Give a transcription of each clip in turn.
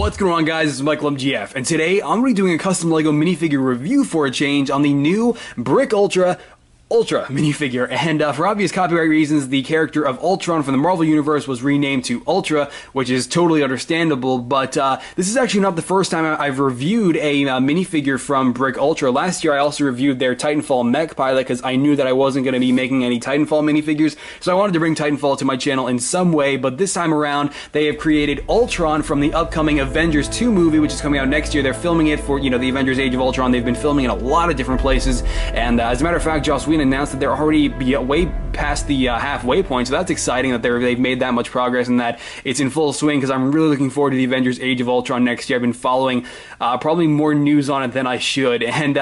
What's going on, guys? This is Michael MGF, and today I'm going to be doing a custom LEGO minifigure review for a change on the new BrickUltra minifigure, and for obvious copyright reasons, the character of Ultron from the Marvel Universe was renamed to Ultra, which is totally understandable, but this is actually not the first time I've reviewed a minifigure from BrickUltra. Last year I also reviewed their Titanfall mech pilot because I knew that I wasn't going to be making any Titanfall minifigures, so I wanted to bring Titanfall to my channel in some way, but this time around they have created Ultron from the upcoming Avengers 2 movie, which is coming out next year. They're filming it for, the Avengers Age of Ultron. They've been filming in a lot of different places, and as a matter of fact, Joss Whedon announced that they're already way past the halfway point, so that's exciting that they've made that much progress and that it's in full swing, because I'm really looking forward to the Avengers Age of Ultron next year. I've been following probably more news on it than I should, and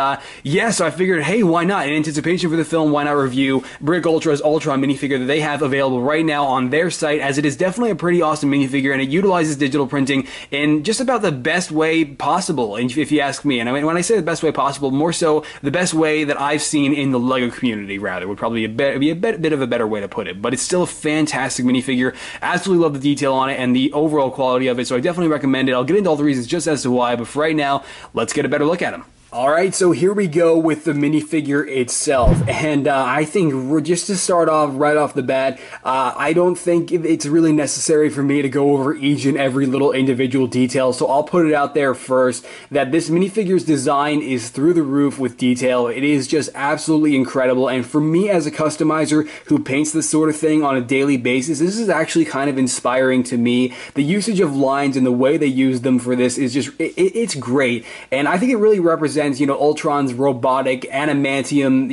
yeah, so I figured, hey, why not? In anticipation for the film, why not review BrickUltra's Ultron minifigure that they have available right now on their site, as it is definitely a pretty awesome minifigure, and it utilizes digital printing in just about the best way possible, if you ask me. And I mean, when I say the best way possible, more so the best way that I've seen in the LEGO community, rather, would probably be a bit of a better way to put it. But it's still a fantastic minifigure. Absolutely love the detail on it and the overall quality of it, so I definitely recommend it. I'll get into all the reasons just as to why, but for right now, let's get a better look at him. Alright, so here we go with the minifigure itself, and I think just to start off right off the bat, I don't think it's really necessary for me to go over each and every little individual detail, so I'll put it out there first that this minifigure's design is through the roof with detail. It is just absolutely incredible, and for me as a customizer who paints this sort of thing on a daily basis, this is actually kind of inspiring to me. The usage of lines and the way they use them for this is just, it's great, and I think it really represents Ultron's robotic adamantium,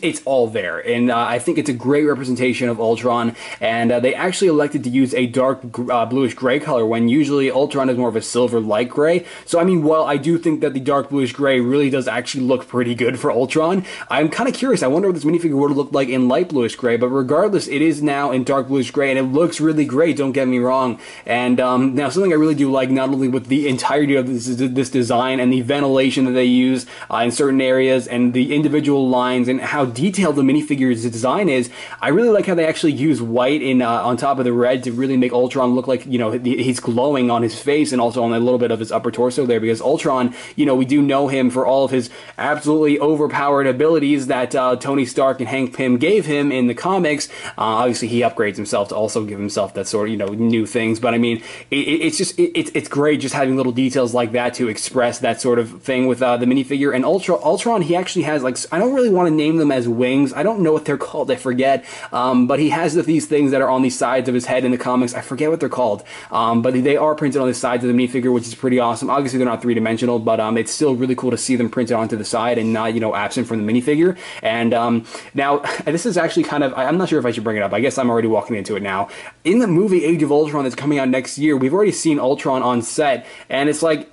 it's all there, and I think it's a great representation of Ultron, and they actually elected to use a dark bluish gray color when usually Ultron is more of a silver light gray. So I mean, while I do think that the dark bluish gray really does actually look pretty good for Ultron, I'm kind of curious. I wonder what this minifigure would have looked like in light bluish gray, but regardless, it is now in dark bluish gray, and it looks really great, don't get me wrong. And now something I really do like, not only with the entirety of this design and the ventilation that they use in certain areas and the individual lines and how detailed the minifigure's design is, I really like how they actually use white in on top of the red to really make Ultron look like, he's glowing on his face and also on a little bit of his upper torso there, because Ultron, we do know him for all of his absolutely overpowered abilities that Tony Stark and Hank Pym gave him in the comics. Obviously, he upgrades himself to also give himself that sort of, new things, but I mean, it's great just having little details like that to express that sort of thing with the minifigure. And Ultron, he actually has, like, I don't really want to name them as wings. I don't know what they're called. I forget. But he has these things that are on the sides of his head in the comics. I forget what they're called. But they are printed on the sides of the minifigure, which is pretty awesome. Obviously, they're not three-dimensional, but it's still really cool to see them printed onto the side and not, absent from the minifigure. And now, this is actually kind of, I'm not sure if I should bring it up. I guess I'm already walking into it now. In the movie Age of Ultron that's coming out next year, we've already seen Ultron on set, and it's like,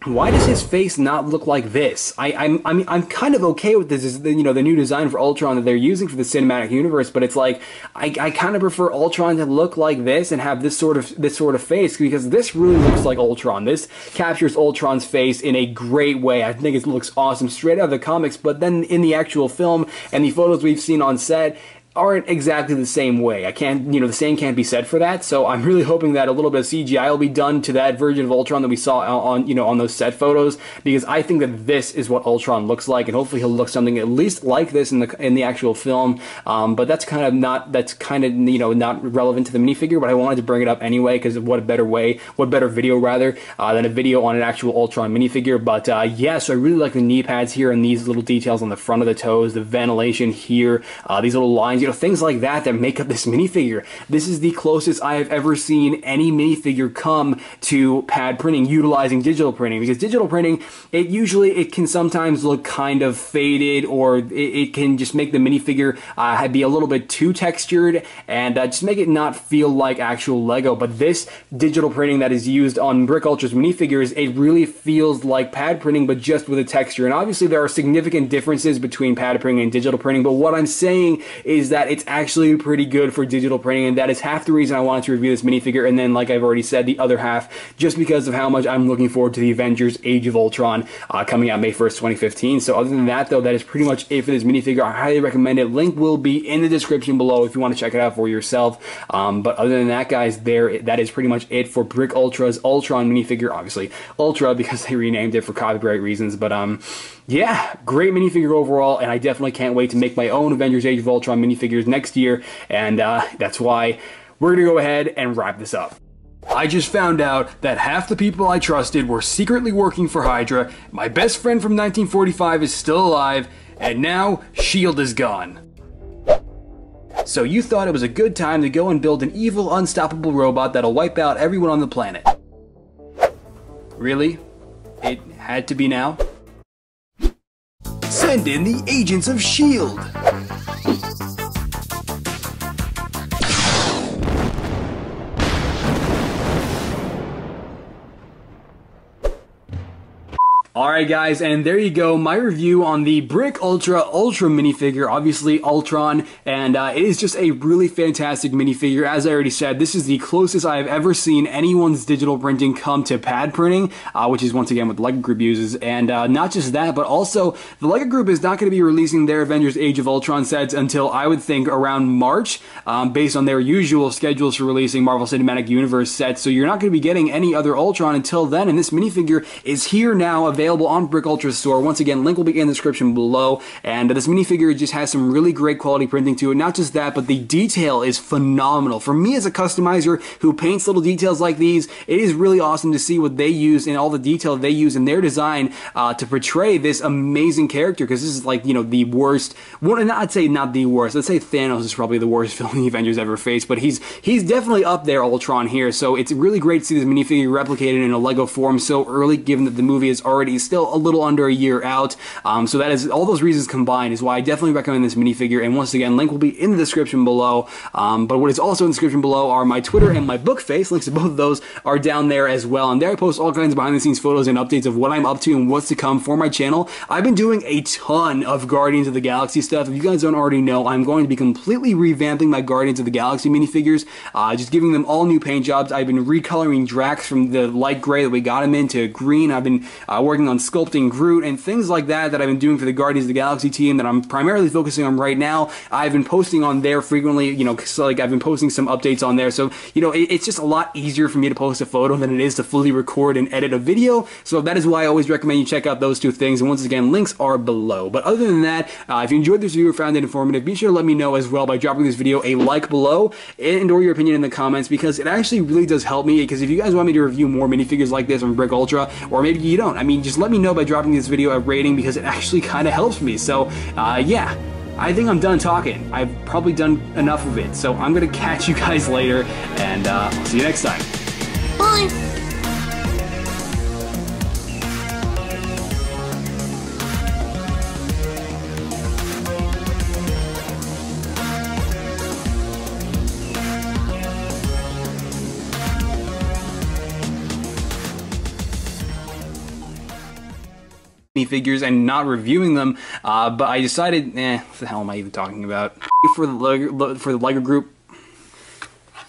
why does his face not look like this? I'm kind of okay with this, the new design for Ultron that they're using for the cinematic universe, but it's like, I kind of prefer Ultron to look like this and have this sort of face, because this really looks like Ultron. This captures Ultron's face in a great way. I think it looks awesome straight out of the comics, but then in the actual film and the photos we've seen on set aren't exactly the same way. I can't, the same can't be said for that, so I'm really hoping that a little bit of CGI will be done to that version of Ultron that we saw on, on those set photos, because I think that this is what Ultron looks like, and hopefully he'll look something at least like this in the actual film, but that's kind of not relevant to the minifigure, but I wanted to bring it up anyway, because what better video rather, than a video on an actual Ultron minifigure. But yeah, so I really like the knee pads here and these little details on the front of the toes, the ventilation here, these little lines, things like that make up this minifigure. This is the closest I have ever seen any minifigure come to pad printing utilizing digital printing, because digital printing, it can sometimes look kind of faded, or it can just make the minifigure be a little bit too textured and just make it not feel like actual Lego. But this digital printing that is used on BrickUltra's minifigures, it really feels like pad printing, but just with a texture. And obviously there are significant differences between pad printing and digital printing, but what I'm saying is that it's actually pretty good for digital printing, and that is half the reason I wanted to review this minifigure. And then, like I've already said, the other half just because of how much I'm looking forward to the Avengers Age of Ultron coming out May 1st, 2015. So other than that, though, that is pretty much it for this minifigure. I highly recommend it. Link will be in the description below if you want to check it out for yourself. But other than that, guys, that is pretty much it for BrickUltra's Ultron minifigure. Obviously, Ultra because they renamed it for copyright reasons. But yeah, great minifigure overall, and I definitely can't wait to make my own Avengers Age of Ultron minifigures next year, and that's why we're gonna go ahead and wrap this up. I just found out that half the people I trusted were secretly working for Hydra, my best friend from 1945 is still alive, and now S.H.I.E.L.D. is gone. So you thought it was a good time to go and build an evil, unstoppable robot that'll wipe out everyone on the planet. Really? It had to be now? Send in the agents of S.H.I.E.L.D. Alright guys, and there you go, my review on the BrickUltra Ultra minifigure, obviously Ultron, and it is just a really fantastic minifigure. As I already said, this is the closest I have ever seen anyone's digital printing come to pad printing, which is once again what the LEGO Group uses, and not just that, but also the LEGO Group is not going to be releasing their Avengers Age of Ultron sets until I would think around March, based on their usual schedules for releasing Marvel Cinematic Universe sets, so you're not going to be getting any other Ultron until then, and this minifigure is here now, available on BrickUltra's store. Once again, link will be in the description below, and this minifigure just has some really great quality printing to it. Not just that, but the detail is phenomenal. For me as a customizer who paints little details like these, it is really awesome to see what they use and all the detail they use in their design to portray this amazing character, because this is like, you know, the worst, well, I'd say not the worst, let's say Thanos is probably the worst villain the Avengers ever faced, but he's definitely up there, Ultron here, so it's really great to see this minifigure replicated in a LEGO form so early, given that the movie is already still a little under a year out. So that is, all those reasons combined is why I definitely recommend this minifigure, and once again, link will be in the description below. But what is also in the description below are my Twitter and my book face. Links to both of those are down there as well, and there I post all kinds of behind the scenes photos and updates of what I'm up to and what's to come for my channel. I've been doing a ton of Guardians of the Galaxy stuff. If you guys don't already know, I'm going to be completely revamping my Guardians of the Galaxy minifigures, just giving them all new paint jobs. I've been recoloring Drax from the light gray that we got him into green. I've been working on sculpting Groot and things like that I've been doing for the Guardians of the Galaxy team that I'm primarily focusing on right now. I've been posting on there frequently, you know, so like I've been posting some updates on there, so you know, it's just a lot easier for me to post a photo than it is to fully record and edit a video, so that is why I always recommend you check out those two things, and once again, links are below. But other than that, if you enjoyed this video or found it informative, be sure to let me know as well by dropping this video a like below and or your opinion in the comments, because it actually really does help me, because if you guys want me to review more minifigures like this on BrickUltra, or maybe you don't, I mean, just let me know by dropping this video a rating, because it actually kind of helps me. So yeah, I think I'm done talking. I've probably done enough of it, so I'm gonna catch you guys later, and I'll see you next time. Bye! Figures and not reviewing them, but I decided, what the hell am I even talking about? For the LEGO Group,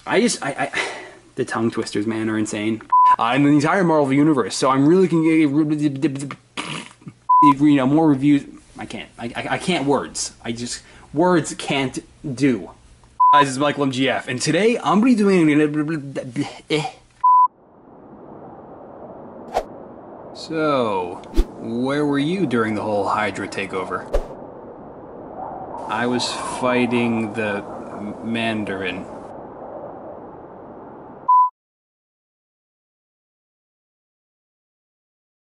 the tongue twisters, man, are insane. And the entire Marvel universe. So I'm really looking, you know, more reviews. I can't words. Words can't do. Guys, it's Michael MGF, and today I'm gonna be doing. So, where were you during the whole Hydra takeover? I was fighting the Mandarin.